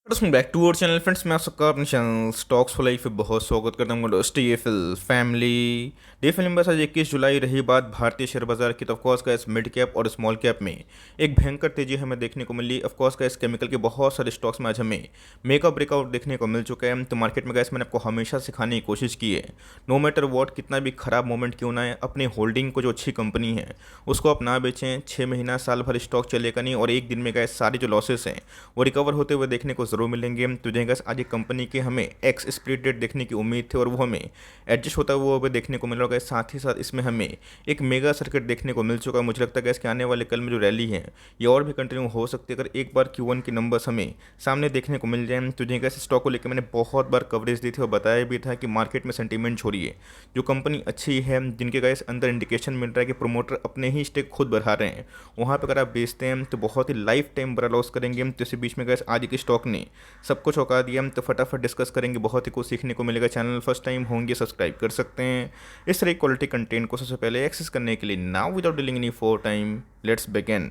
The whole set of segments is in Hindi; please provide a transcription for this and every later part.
Welcome back to our channel friends. मैं आप सबका अपने चैनल स्टॉक्स फॉर लाइफ पे बहुत स्वागत करता हूँ। दोस्तों ये फैमिली डे फिल्म बस आज 21 जुलाई रही बात भारतीय शेयर बाजार की। तो ऑफकोर्स का इस मिड कैप और स्मॉल कैप में एक भयंकर तेजी हमें देखने को मिली। ऑफकोर्स का इस केमिकल के बहुत सारे स्टॉक्स में आज हमें मेकअप ब्रेकआउट देखने को मिल चुका है। तो मार्केट में गैस मैंने आपको हमेशा सिखाने की कोशिश की है, नो मैटर वॉट, कितना भी खराब मोमेंट क्यों ना है, अपनी होल्डिंग को जो अच्छी कंपनी है उसको आप ना बेचें। 6 महीना साल भर स्टॉक चलेगा नहीं और एक दिन में गैस सारे जो लॉसेस हैं वो रिकवर होते हुए देखने को जरूर मिलेंगे। तो जैसे आज एक कंपनी के हमें एक्स स्प्लिट रेट देखने की उम्मीद थी और वो हमें एडजस्ट होता हुआ वो देखने को मिल रहा है। साथ ही साथ इसमें हमें एक मेगा सर्किट देखने को मिल चुका है। मुझे लगता है कि इसके आने वाले कल में जो रैली है ये और भी कंटिन्यू हो सकती है अगर एक बार Q1 के नंबर्स हमें सामने देखने को मिल जाए। तो जैसे इस स्टॉक को लेकर मैंने बहुत बार कवरेज दी थी और बताया भी था कि मार्केट में सेंटीमेंट छोड़िए, जो कंपनी अच्छी है जिनके गैस अंदर इंडिकेशन मिल रहा है कि प्रोमोटर अपने ही स्टेक खुद बढ़ा रहे हैं, वहाँ पर अगर आप बेचते हैं तो बहुत ही लाइफ टाइम बड़ा लॉस करेंगे। तो इसी बीच में गैस आज के स्टॉक ने सब कुछ चौंका दिया। तो फटाफट डिस्कस करेंगे, बहुत ही कुछ सीखने को मिलेगा। चैनल फर्स्ट टाइम होंगे सब्सक्राइब कर सकते हैं इस तरह क्वालिटी कंटेंट को सबसे पहले एक्सेस करने के लिए। Now without dealing any four time let's begin.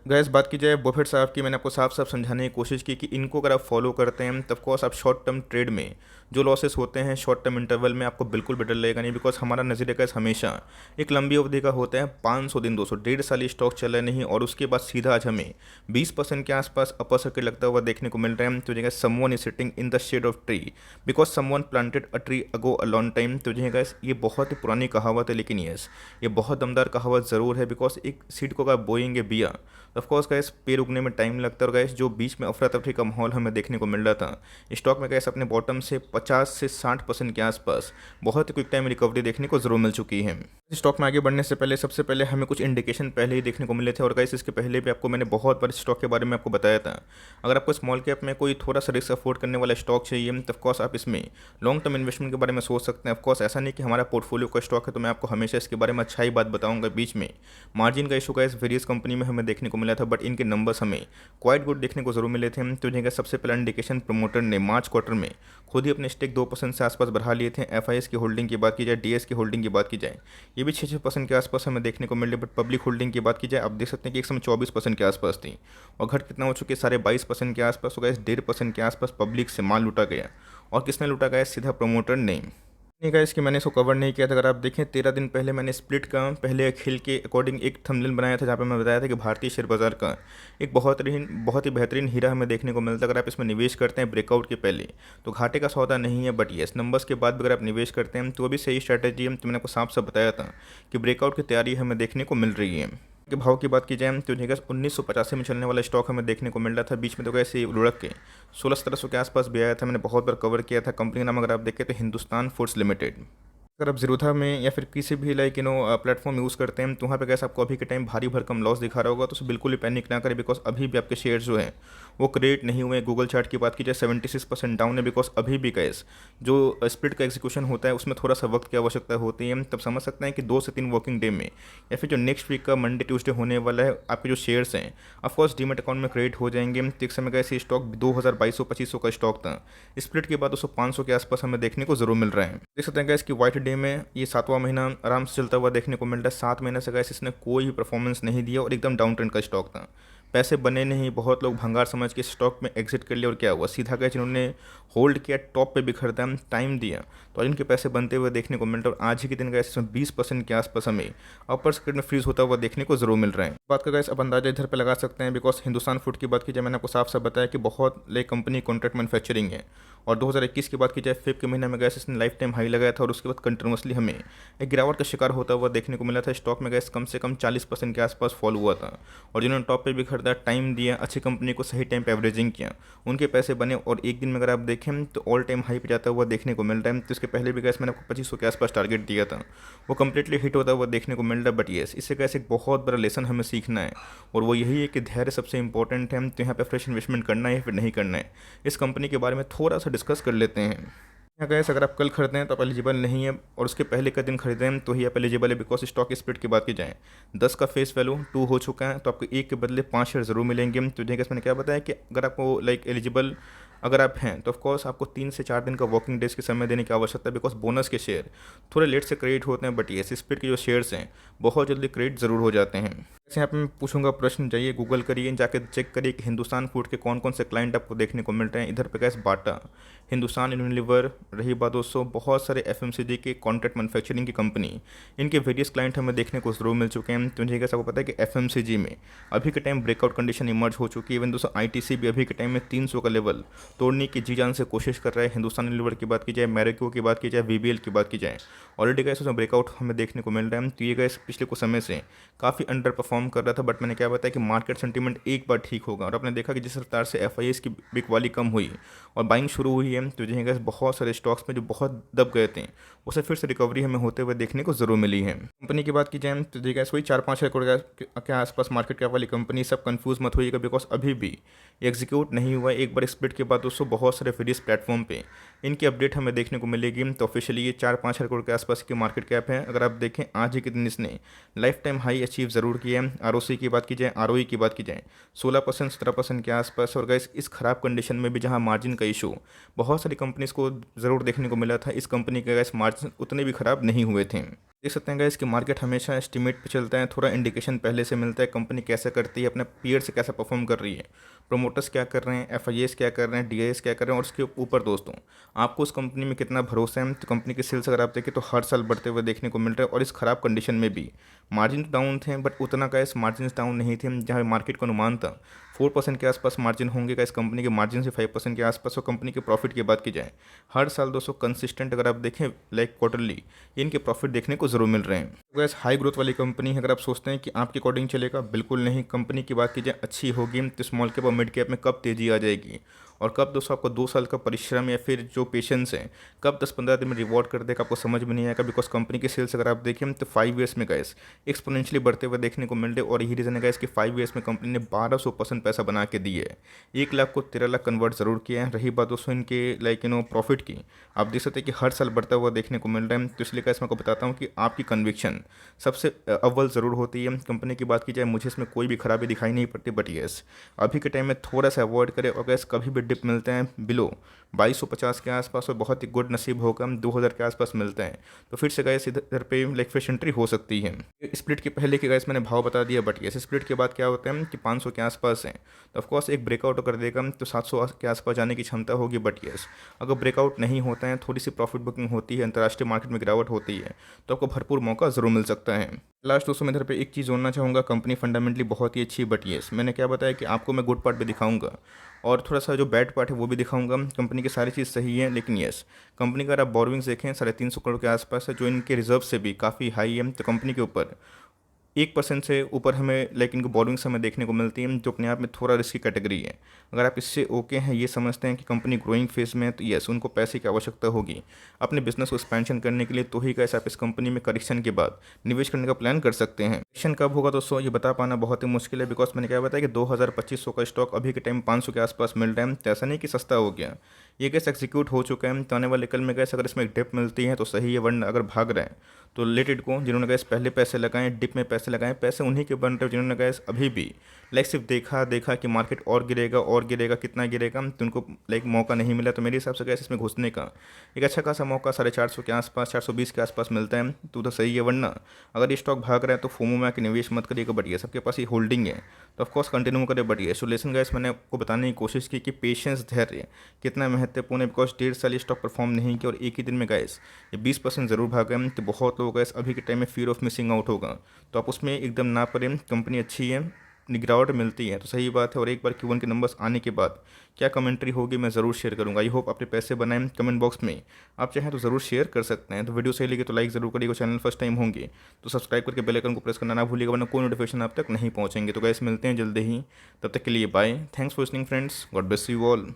Gas बात की जाए बफेट साहब की, मैंने आपको साफ साफ समझाने की कोशिश की कि इनको अगर आप फॉलो करते हैं तो ऑफकोर्स आप शॉर्ट टर्म ट्रेड में जो लॉसेस होते हैं शॉर्ट टर्म इंटरवल में आपको बिल्कुल बेटर लगेगा नहीं। बिकॉज हमारा नज़रिया गैस हमेशा एक लंबी अवधि का होता है। 500 दिन 200 डेढ़ साल ये स्टॉक चला नहीं और उसके बाद सीधा आज हमें 20% के आसपास अपर सर्किट लगता हुआ देखने को मिल रहा है। तो जगह someone is sitting in the shade of tree because someone planted a tree ago a long time. तो जगह गैस ये बहुत ही पुरानी कहावत है, लेकिन यस ये बहुत दमदार कहावत ज़रूर है। बिकॉज एक सीड को अगर बोएंगे बिया ऑफकोर्स गैस पेड़ उगने में टाइम लगता है। और गैस जो बीच में अफरा तफरी का माहौल हमें देखने को मिल रहा था स्टॉक में, गैस अपने बॉटम से 50 से 60% के आसपास बहुत ही क्विक टाइम रिकवरी देखने को जरूर मिल चुकी है। स्टॉक में आगे बढ़ने से पहले सबसे पहले हमें कुछ इंडिकेशन पहले ही देखने को मिले थे और गैस इसके पहले भी आपको मैंने बहुत बार स्टॉक के बारे में आपको बताया था। अगर आपको स्मॉल कैप में कोई थोड़ा सा रिस्क अफोर्ड करने वाला स्टॉक चाहिए तो ऑफकोर्स आप इसमें लॉन्ग टर्म इन्वेस्टमेंट के बारे में सोच सकते हैं। ऑफकोर्स ऐसा नहीं कि हमारा पोर्टफोलियो का स्टॉक है तो मैं आपको हमेशा इसके बारे में अच्छा ही बात बताऊंगा। बीच में मार्जिन का इशू का इस वेरियस कंपनी में हमें देखने को मिला था, बट इनके नंबर्स हमें क्वाइट गुड देखने को जरूर मिले थे। तो जगह सबसे पहला इंडिकेशन प्रमोटर ने मार्च क्वार्टर में खुद ही अपने स्टेक 2% से आसपास बढ़ा लिए थे। FIS की होल्डिंग की बात की जाए, DS की होल्डिंग की बात की जाए, ये भी 6% के आसपास हमें देखने को मिल रही। बट पब्लिक होल्डिंग की बात की जाए आप देख सकते हैं कि एक समय 24% के आसपास थी और घट कितना हो चुके साढ़े 22% के आसपास हो गया। 1.5% के आसपास पब्लिक से माल लूटा गया और किसने लूटा गया? सीधा प्रमोटर ने। नहीं गाइस कि मैंने इसको कवर नहीं किया था। अगर आप देखें 13 दिन पहले मैंने स्प्लिट का पहले खेल के अकॉर्डिंग एक थंबनेल बनाया था जहाँ पे मैं बताया था कि भारतीय शेयर बाजार का एक बहुत ही बेहतरीन हीरा हमें देखने को मिलता है। अगर आप इसमें निवेश करते हैं ब्रेकआउट के पहले तो घाटे का सौदा नहीं है, बट येस नंबर्स के बाद भी अगर आप निवेश करते हैं तो भी सही स्ट्रैटेजी है। तो मैंने आपको साफ साफ बताया था कि ब्रेकआउट की तैयारी हमें देखने को मिल रही है। के भाव की बात की जाए तो जगह 1985 में चलने वाला स्टॉक हमें देखने को मिल रहा था। बीच में तो कैसे लुढ़क के 1600 के आसपास भी आया था। मैंने बहुत बार कवर किया था। कंपनी का नाम अगर आप देखें तो हिंदुस्तान फूड्स लिमिटेड। अगर आप ज़ीरोधा में या फिर किसी भी लाइक प्लेटफॉर्म यूज़ करते हैं तो वहाँ पे कैसे आपको अभी के टाइम भारी भरकम लॉस दिखा रहा होगा, तो उसे बिल्कुल भी पैनिक ना करें। बिकॉज अभी भी आपके शेयर्स जो हैं वो क्रिएट नहीं हुए। गूगल चार्ट की बात की जाए 76% डाउन है। बिकॉज अभी भी कैस जो स्प्लिट का एग्जीक्यूशन होता है उसमें थोड़ा सा वक्त की आवश्यकता होती है। तब समझ सकते हैं कि 2 से 3 वर्किंग डे में या फिर जो नेक्स्ट वीक का मंडे ट्यूसडे होने वाला है आपके जो शेयर्स हैं ऑफकोर्स डीमेट अकाउंट में क्रिएट हो जाएंगे। तो एक समय का ऐसे स्टॉक 2200-2500 का स्टॉक था, स्प्लिट के बाद 200-500 के आसपास हमें देखने को जरूर मिल रहा है। देख सकते हैं इसकी वाइट डे में ये 7वां महीना आराम से चलता हुआ देखने को मिल रहा है। 7 महीने से गैस इसने कोई भी परफॉर्मेंस नहीं दिया और एकदम डाउन ट्रेंड का स्टॉक था। पैसे बने नहीं, बहुत लोग भंगार समझ के स्टॉक में एग्जिट कर लिया और क्या हुआ सीधा गए जिन्होंने होल्ड किया टॉप पे भी खरीदा टाइम दिया तो इनके पैसे बनते हुए देखने को मिल रहा है। और आज ही के दिन गैस इसमें 20% के आसपास हमें अपर सर्किट में फ्रीज होता हुआ देखने को जरूर मिल रहा है। बात का गैस अब अंदाजा इधर पे लगा सकते हैं। बिकॉज हिंदुस्तान फूड की बात की जाए मैंने आपको साफ साफ बताया कि बहुत लाइक कंपनी कॉन्ट्रैक्ट मैन्युफैक्चरिंग है और 2021 की बात की जाए फेब के महीने में गैस इसने लाइफ टाइम हाई लगाया था और उसके बाद कंटिन्यूसली हमें एक गिरावट का शिकार होता हुआ देखने को मिला था। स्टॉक में गैस कम से कम 40% के आसपास फॉल हुआ था और जिन्होंने टॉप पे भी खरीदा, टाइम दिया, अच्छी कंपनी को सही टाइम पे एवरेजिंग किया, उनके पैसे बने और एक दिन में अगर आप देखें तो ऑल टाइम हाई पे जाता हुआ देखने को मिल रहा है। तो इसके पहले भी गैस मैंने आपको 2500 के आसपास टारगेट दिया था, वो कंप्लीटली हिट होता हुआ देखने को मिल रहा है। बट येस इससे गैस एक बहुत बड़ा लेसन हमें सीखना है और वो यही है कि धैर्य सबसे इंपॉर्टेंट है। तो यहाँ पे फ्रेश इन्वेस्टमेंट करना है या फिर नहीं करना है, इस कंपनी के बारे में थोड़ा सा डिस्कस कर लेते हैं। यहाँ गैस अगर आप कल खरीदें तो आप एलिजिबल नहीं है और उसके पहले का दिन खरीदें तो ही आप एलिजिबल है। बिकॉज स्टॉक स्प्लिट की बात की जाए 10 का फेस वैल्यू 2 हो चुका है तो आपको 1 के बदले 5 शेयर जरूर मिलेंगे। तो जैसे मैंने क्या बताया कि अगर आपको लाइक एलिजिबल अगर आप हैं तो ऑफकोर्स आपको 3 से 4 दिन का वर्किंग डेज के समय देने की आवश्यकता है। बिकॉज बोनस के शेयर थोड़े लेट से क्रिएट होते हैं, बट ये स्प्लिट के जो शेयर्स हैं बहुत जल्दी क्रिएट ज़रूर हो जाते हैं। जैसे यहाँ पे मैं पूछूंगा प्रश्न, जाइए गूगल करिए, जाके चेक करिए कि हिंदुस्तान फूड के कौन कौन से क्लाइंट आपको देखने को मिल रहे हैं। इधर पे गैस बाटा, हिंदुस्तान यूनिलीवर, रही बात दोस्तों बहुत सारे एफएमसीजी के कॉन्ट्रैक्ट मैन्युफैक्चरिंग की कंपनी, इनके वेरियस क्लाइंट हमें देखने को जरूर मिल चुके हैं। तो मुझे कैसे आपको पता है कि एफएमसीजी में अभी के टाइम ब्रेकआउट कंडीशन इमर्ज हो चुकी है। इवन दोस्तों आईटीसी भी अभी के टाइम में 300 का लेवल तोड़ने की जी जान से कोशिश कर रहा है। हिंदुस्तान यूनिलीवर की बात की जाए, मैरिको की बात की जाए, वीबीएल की बात की जाए, ऑलरेडी गैस उसमें ब्रेकआउट हमें देखने को मिल रहा है। तो ये गैस पिछले कुछ समय से काफ़ी अंडर परफॉर्म कर रहा था, बट मैंने क्या बताया कि मार्केट सेंटीमेंट एक बार ठीक होगा। और आपने देखा कि जिस रफ्तार से एफआईएस की बिक वाली कम हुई और बाइंग शुरू हुई है, तो जो है बहुत सारे स्टॉक्स में जो बहुत दब गए थे उसे फिर से रिकवरी हमें होते हुए देखने को जरूर मिली है। कंपनी की बात की जाए तो देखिए वही 4-5 करोड़ के आसपास मार्केट कैप वाली कंपनी, सब कंफ्यूज मत होइएगा बिकॉज अभी भी एग्जीक्यूट नहीं हुआ है। एक बार स्प्लिट के बाद दोस्तों बहुत सारे वेरियस प्लेटफॉर्म पे इनकी अपडेट हमें देखने को मिलेगी। तो ऑफिशियली ये 4-5 करोड़ के आसपास की मार्केट कैप है। अगर आप देखें आज ही के दिन इसने लाइफ टाइम हाई अचीव ज़रूर किया है। आरओसी की बात की जाए, आरओई की बात की जाए 16% 17% के आसपास। और गाइस इस खराब कंडीशन में भी जहां मार्जिन का इशू बहुत सारी कंपनीज को ज़रूर देखने को मिला था, इस कंपनी के गाइस मार्जिन उतने भी खराब नहीं हुए थे। देख सकते हैं गाइस कि मार्केट हमेशा एस्टिमेट पे चलता है, थोड़ा इंडिकेशन पहले से मिलता है कंपनी कैसा करती है, अपने पीयर से कैसा परफॉर्म कर रही है, प्रोमोटर्स क्या कर रहे हैं, एफआईएस क्या कर रहे हैं, डीआईएस क्या कर रहे हैं, और उसके ऊपर दोस्तों आपको उस कंपनी में कितना भरोसा है। तो कंपनी के सेल्स अगर आप देखें तो हर साल बढ़ते हुए देखने को मिल रहे हैं। और इस खराब कंडीशन में भी मार्जिन डाउन थे, बट उतना का इस मार्जिन डाउन नहीं थे जहाँ मार्केट का अनुमान था 4% के आसपास मार्जिन होंगे का इस कंपनी के मार्जिन से 5% के आसपास। और कंपनी के प्रॉफिट की बात की जाए हर साल दोस्तों कंसिस्टेंट अगर आप देखें लाइक क्वार्टरली इनके प्रॉफिट देखने को जरूर मिल रहे हैं। तो गैस हाई ग्रोथ वाली कंपनी है, अगर आप सोचते हैं कि आपके अकॉर्डिंग चलेगा, बिल्कुल नहीं। कंपनी की बात की जाए अच्छी होगी तो स्मॉल कैप और मिड कैप में कब तेजी आ जाएगी और कब दोस्तों आपको 2 साल का परिश्रम या फिर जो पेशेंस है कब 10-15 दिन में रिवॉर्ड कर देगा आपको समझ में नहीं आएगा। बिकॉज कंपनी के सेल्स अगर आप देखें तो 5 ईयर्स में गैस एक्सपोनेंशियली बढ़ते हुए देखने को मिल रहे। और यही रीज़न है गैस कि 5 ईयर्स में कंपनी ने 1200% पैसा बना के दिए है। 1 लाख को 13 लाख कन्वर्ट जरूर किया है। रही बात दोस्तों इनके लाइक प्रॉफिट की, आप देख सकते हैं कि हर साल बढ़ता हुआ देखने को मिल रहा है। तो इसलिए गैस मैं आपको बताता हूँ कि आपकी कन्विक्शन सबसे अव्वल ज़रूर होती है। कंपनी की बात की जाए मुझे इसमें कोई भी खराबी दिखाई नहीं पड़ती, बट येस अभी के टाइम में थोड़ा सा अवॉइड करें। और गैस कभी भी डिप मिलते हैं बिलो 2250 के आसपास और बहुत ही गुड नसीब होगा हम 2000 के आसपास मिलते हैं तो फिर से गैस इधर पे लाइक फ्रेश एंट्री हो सकती है। स्प्लिट के पहले की गैस मैंने भाव बता दिया, बट गैस स्प्लिट के बाद क्या होता है कि 500 के आसपास है तो ऑफकोर्स एक ब्रेकआउट कर देगा तो 700 के आसपास जाने की क्षमता होगी। बट यस अगर ब्रेकआउट नहीं होता है, थोड़ी सी प्रॉफिट बुकिंग होती है, अंतर्राष्ट्रीय मार्केट में गिरावट होती है, तो आपको भरपूर मौका ज़रूर मिल सकता है। लास्ट दोस्तों मैं इधर पे एक चीज़ जोड़ना चाहूँगा, कंपनी फंडामेंटली बहुत ही अच्छी है, बट येस मैंने क्या बताया कि आपको मैं गुड पार्ट भी दिखाऊंगा और थोड़ा सा जो बैड पार्ट है वो भी दिखाऊंगा। कंपनी की सारी चीज़ सही है, लेकिन येस कंपनी का अगर आप बोरोविंग्स देखें 350 करोड़ के आसपास है, जो इनके रिजर्व से भी काफ़ी हाई है। तो कंपनी के ऊपर 1% से ऊपर हमें लाइक इनको बोरोविंग्स हमें देखने को मिलती है, जो अपने आप में थोड़ा रिस्की कैटेगरी है। अगर आप इससे ओके हैं, ये समझते हैं कि कंपनी ग्रोइंग फेज में है, तो यस उनको पैसे की आवश्यकता होगी अपने बिजनेस को एक्सपेंशन करने के लिए, तो ही कैसे आप इस कंपनी में करेक्शन के बाद निवेश करने का प्लान कर सकते हैं। करेक्शन कब होगा दोस्तों ये बता पाना बहुत ही मुश्किल है, बिकॉज मैंने क्या बताया कि 2000-2500 का स्टॉक अभी के टाइम 500 के आसपास मिल रहा है। तो ऐसा नहीं कि सस्ता हो गया, ये गैस एग्जीक्यूट हो चुका है। तो आने वाले कल में गैस अगर इसमें एक डिप मिलती है तो सही है, वरना अगर भाग रहा है तो लेट इट को। जिन्होंने गैस पहले पैसे लगाए डिप में पैसे लगाए, पैसे उन्हीं के बन रहे हैं जिन्होंने गैस अभी भी लाइक सिर्फ देखा कि मार्केट और गिरेगा कितना गिरेगा, तो उनको लाइक मौका नहीं मिला। तो मेरे हिसाब से गैस इसमें घुसने का एक अच्छा खासा मौका 450 के आसपास 420 के आसपास मिलता है तो सही है। वरना अगर ये स्टॉक भाग रहा है तो फोमो में आके निवेश मत करिएगा, बट ये सबके पास ये होल्डिंग है तो ऑफकोर्स कंटिन्यू करें। बट ये सोल्यूशन गैस मैंने आपको बताने की कोशिश की कि पेशेंस धैर्य कितना महत्वपूर्ण है, बिकॉज 1.5 साल ये स्टॉक परफॉर्म नहीं किया और एक ही दिन में गैस ये 20% ज़रूर भागा। तो बहुत लोग गैस अभी के टाइम में फियर ऑफ मिसिंग आउट होगा, तो आप उसमें एकदम ना पड़ें। कंपनी अच्छी है, गिरावट मिलती है तो सही बात है। और एक बार Q1 के नंबर्स आने के बाद क्या कमेंट्री होगी मैं ज़रूर शेयर करूंगा। आई होप अपने पैसे बनाएं। कमेंट बॉक्स में आप चाहें तो ज़रूर शेयर कर सकते हैं। तो वीडियो सही लगे तो लाइक ज़रूर करिएगा, चैनल फर्स्ट टाइम होंगे तो सब्सक्राइब करके बेल आइकन को प्रेस करना ना भूलिएगा, वरना कोई नोटिफिकेशन आप तक नहीं पहुंचेंगे। तो गैस मिलते हैं जल्दी ही, तब तक के लिए bye. Thanks for listening friends, God bless you all.